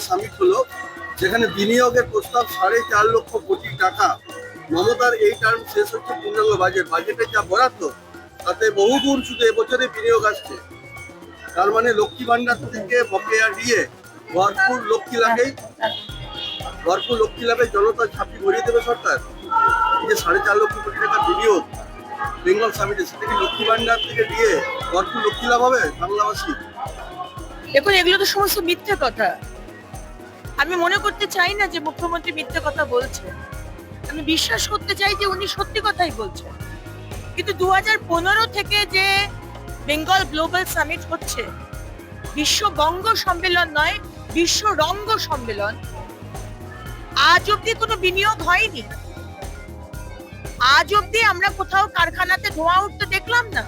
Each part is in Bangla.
সামিট হলো, যেখানে বিনিয়োগের প্রস্তাব 4.5 লক্ষ কোটি টাকা। মমতার এই টার্ম শেষ হচ্ছে পূর্ণাঙ্গ বাজেটে যা বরাদ্দ তাতে বহুগুণ শুধু এবছরে বিনিয়োগ আসছে। তার মানে লক্ষ্মী ভান্ডার থেকে বকেয়া দিয়ে ভরপুর লক্ষ্মী লাভে জনতার ঝাঁপি ভরিয়ে দেবে সরকার। এই যে 4.5 লক্ষ কোটি টাকা বিনিয়োগ বেঙ্গল সামিটে, সেটা কি লক্ষ্মী ভান্ডার থেকে দিয়ে ভরপুর লক্ষ্মী লাভ হবে বাংলাবাসী? দেখুন, এগুলো তো সমস্ত মিথ্যে কথা। আমি মনে করতে চাই না যে মুখ্যমন্ত্রী মিথ্যে কথা বলছে। আমি বিশ্বাস করতে চাই যে উনি সত্যি কথাই বলছেন। কিন্তু 2015 থেকে যে বেঙ্গল গ্লোবাল সামিট হচ্ছে, বিশ্ব বঙ্গ সম্মেলন নয়, বিশ্ব রঙ্গ সম্মেলন, আজ অব্দি কোনো বিনিয়োগ হয়নি। আজ অব্দি আমরা কোথাও কারখানাতে ধোঁয়া উঠতে দেখলাম না।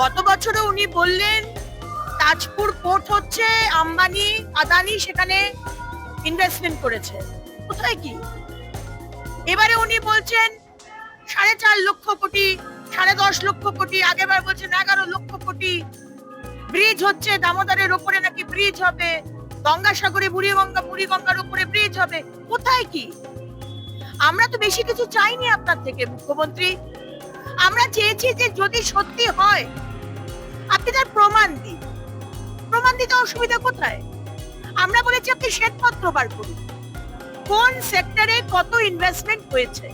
গত বছরও উনি বললেন তাজপুর পোর্ট হচ্ছে আম্বানি আদানি সেখানে ইনভেস্টমেন্ট করেছে, কোথায় কি? এবারে উনি বলছেন 4.5 লক্ষ কোটি, 10.5 লক্ষ কোটি, আগেবার বলছেন 11 লক্ষ কোটি। ব্রিজ হচ্ছে দামোদরের উপরে, নাকি ব্রিজ হবে গঙ্গাসাগরে, বুড়িগঙ্গার উপরে ব্রিজ হবে, কোথায় কি? আমরা তো বেশি কিছু চাইনি আপনার থেকে মুখ্যমন্ত্রী। আমরা চেয়েছি যে যদি সত্যি হয় আপনি তার প্রমাণ দিন। প্রমাণ দিতে অসুবিধা কোথায়? আমরা বলেছি আপনি শ্বেতপত্র বার করুন, কোন সেক্টরে কত ইনভেস্টমেন্ট হয়েছে,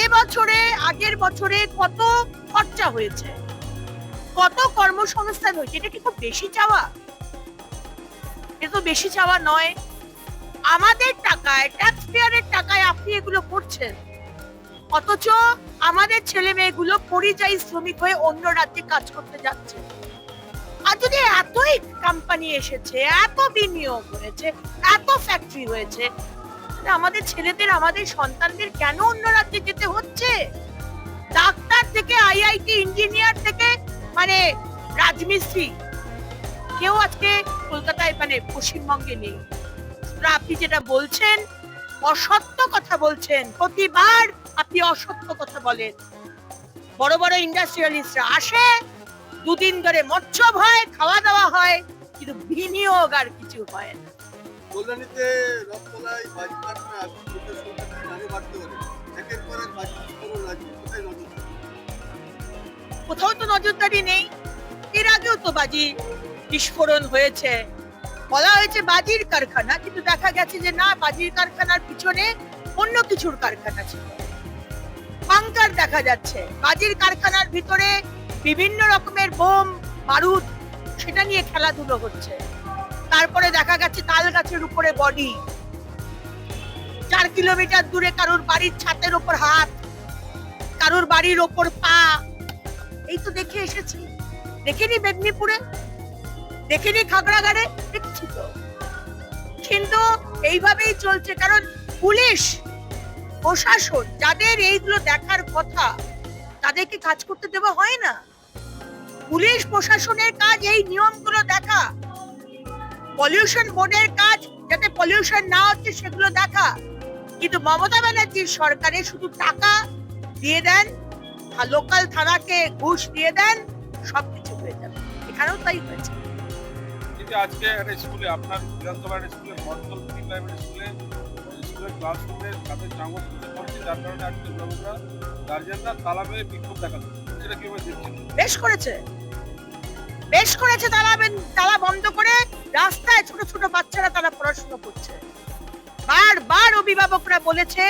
এবছরে আগের বছরে কত খরচা হয়েছে, কত কর্মসংস্থান হয়েছে। এটা কি খুব বেশি চাওয়া? এটা তো বেশি চাওয়া নয়। আমাদের টাকায়, ট্যাক্স পেয়ারের টাকায় আপনি এগুলো করছেন, অথচ আমাদের ছেলে মেয়েগুলো পরিযায়ী শ্রমিক হয়ে অন্য রাজ্যে কাজ করতে যাচ্ছে। আর যদি এতই কোম্পানি এসেছে, এত বিনিয়োগ হয়েছে, এত ফ্যাক্টরি হয়েছে, আমাদের ছেলেদের, আমাদের সন্তানদের কেন অন্য রাজ্যে যেতে হচ্ছে? ডাক্তার থেকে আইআইটি ইঞ্জিনিয়ার থেকে মানে রাজমিস্ত্রি, কেউ আজকে কলকাতায় মানে পশ্চিমবঙ্গে নেই। আপনি যেটা বলছেন অসত্য কথা বলছেন, প্রতিবার আপনি অসত্য কথা বলেন। বড় বড় ইন্ডাস্ট্রিয়ালিস্টরা আসে, দুদিন ধরে মৎস্য হয়, খাওয়া দাওয়া হয়, কিন্তু বিনিয়োগ আর কিছু হয় না। কল্যাণীতে রথতলায় বাজি কারখানা আগুন লোকের সংখ্যা আরো বাড়তে পারে। একের পর এক বাজি বিস্ফোরণ আছে, কোথায় নজরদারি? কোথাও তো নজরদারি নেই। এর আগেও তো বাজি বিস্ফোরণ হয়েছে, বলা হয়েছে বাজির কারখানা, কিন্তু দেখা গেছে যে না, বাজির কারখানার পিছনে অন্য কিছুর কারখানা ছিল। বাংকার দেখা যাচ্ছে, বাজির কারখানার ভিতরে বিভিন্ন রকমের বোম বারুদ, সেটা নিয়ে খেলাধুলো হচ্ছে। তারপরে দেখা গেছে তাল গাছের উপরে বডি, 4 কিলোমিটার দূরে কারোর বাড়ির ছাদের উপর হাত, কারোর বাড়ির ওপর পা। এই তো দেখে এসেছি। দেখেনি মেদিনীপুরে, দেখেনি খাগড়াগাড়ে, দেখছি তো। কিন্তু এইভাবেই চলছে, কারণ পুলিশ প্রশাসন যাদের এইগুলো দেখার কথা, তাদেরকে কাজ করতে দেওয়া হয় না। পুলিশ প্রশাসনের কাজ এই নিয়মগুলো দেখা, পলিউশন বোর্ডের কাজ যাতে পলিউশন না হচ্ছে সেগুলো দেখা। কিন্তু মমতা ব্যানার্জির সরকারে শুধু টাকা দিয়ে দেন, লোকাল থানাকে ঘুষ দিয়ে দেন, সবকিছু হয়ে যাবে। এখানেও তাই হয়েছে। আজকে একটা স্কুলে, আপনার বিধানসভার স্কুলে, মন্ডল প্রাইমারি স্কুলের ক্লাসরুমে তাদের জাঙ্গল করছে, যার কারণে আজকে অভিভাবকরা, গার্জিয়ানরা তালা মেরে বিক্ষোভ দেখাচ্ছে। সেটা কিভাবে দেখছেন? বেশ করেছে তালা বন্ধ করে রাস্তায় ছোট ছোট বাচ্চারা তারা পড়াশোনা করছে। বারবার অভিভাবকরা বলেছে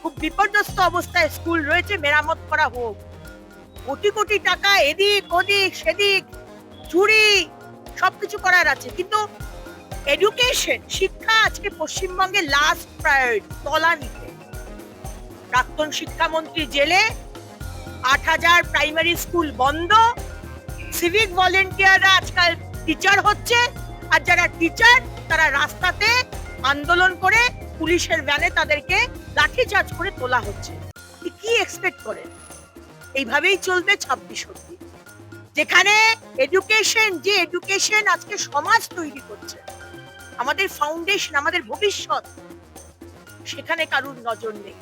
খুব বিপর্যস্ত অবস্থায় স্কুল রয়েছে, মেরামত করা হোক। কোটি কোটি টাকা এদিক ওদিক সেদিক চুরি সবকিছু করার আছে, কিন্তু এডুকেশন, শিক্ষা আজকে পশ্চিমবঙ্গে লাস্ট প্রায়োরিটি, তলানিতে। প্রাক্তন শিক্ষামন্ত্রী জেলে, 8,000 প্রাইমারি স্কুল বন্ধ, সিভিক ভলেন্টিয়াররা আজকাল টিচার হচ্ছে, আর যারা টিচার তারা রাস্তাতে আন্দোলন করে পুলিশের ভ্যানে তাদেরকে লাঠিচার্জ করে তোলা হচ্ছে। কি এক্সপেক্ট করেন? এইভাবেই চলবে 26 অবধি, যেখানে এডুকেশন আজকে সমাজ তৈরি করছে, আমাদের ফাউন্ডেশন, আমাদের ভবিষ্যৎ, সেখানে কারুর নজর নেই।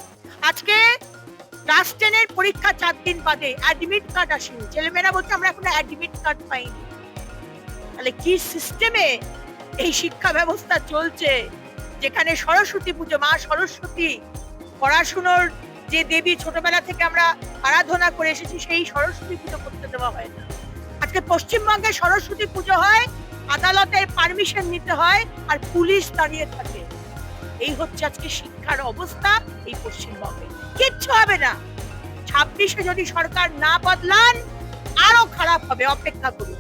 আজকে ক্লাস 10 এর পরীক্ষা 4 দিন বাদে অ্যাডমিট কার্ড আসেনি, ছেলেমেয়েরা বলছে আমরা এখনো অ্যাডমিট কার্ড পাইনি। তাহলে কি সিস্টেমে এই শিক্ষা ব্যবস্থা চলছে, যেখানে সরস্বতী পুজো, মা সরস্বতী পড়াশুনোর যে দেবী ছোটবেলা থেকে আমরা আরাধনা করে এসেছি, সেই সরস্বতী পুজো করতে দেওয়া হয় না। আজকে পশ্চিমবঙ্গে সরস্বতী পুজো হয়, আদালতের পারমিশন নিতে হয়, আর পুলিশ দাঁড়িয়ে থাকে। এই হচ্ছে আজকে শিক্ষার অবস্থা এই পশ্চিমবঙ্গে। কিচ্ছু হবে না, 26-এ যদি সরকার না বদলান আরো খারাপ হবে, অপেক্ষা করুন।